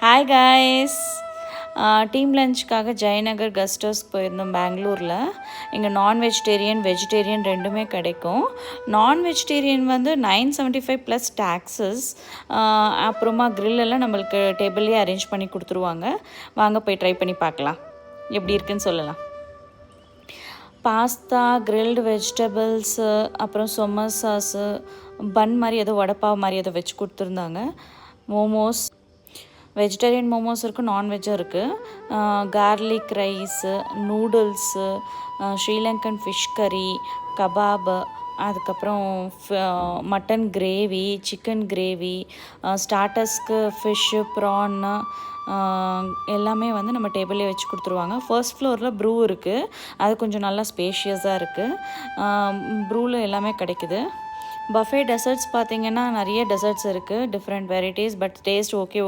Hi guys. Team லஞ்சுக்காக Jayanagar guest ஹவுஸ்க்கு போயிருந்தோம் பெங்களூரில். இங்கே நான் வெஜிடேரியன் வெஜிடேரியன் ரெண்டுமே கிடைக்கும். நான் வெஜிடேரியன் வந்து 975 ப்ளஸ் டேக்ஸஸ். அப்புறமா grill எல்லாம் நம்மளுக்கு டேபிள்லேயே அரேஞ்ச் பண்ணி கொடுத்துருவாங்க. வாங்க போய் ட்ரை பண்ணி பார்க்கலாம் எப்படி இருக்குன்னு சொல்லலாம். பாஸ்தா, கிரில்டு வெஜிடபிள்ஸு, அப்புறம் சொமோசாஸு, பன் மாதிரி ஏதோ வடைப்பாவு மாதிரி ஏதோ வச்சு கொடுத்துருந்தாங்க. மோமோஸ், வெஜிடேரியன் மோமோஸ் இருக்குது, நான்வெஜ்ஜும் இருக்குது. Garlic rice, noodles, Sri Lankan fish கறி, கபாபு, அதுக்கப்புறம் மட்டன் கிரேவி, சிக்கன் கிரேவி, ஸ்டார்டர்ஸ்க்கு ஃபிஷ்ஷு, ப்ரான்னு எல்லாமே வந்து நம்ம டேபிளே வச்சு கொடுத்துருவாங்க. ஃபர்ஸ்ட் ஃப்ளோரில் ப்ரூ இருக்குது, அது கொஞ்சம் நல்லா ஸ்பேஷியஸாக இருக்குது. ப்ரூவில் எல்லாமே கிடைக்குது. பஃபே டெசர்ட்ஸ் பார்த்திங்கன்னா நிறைய டெசர்ட்ஸ் இருக்குது, different varieties. But taste okay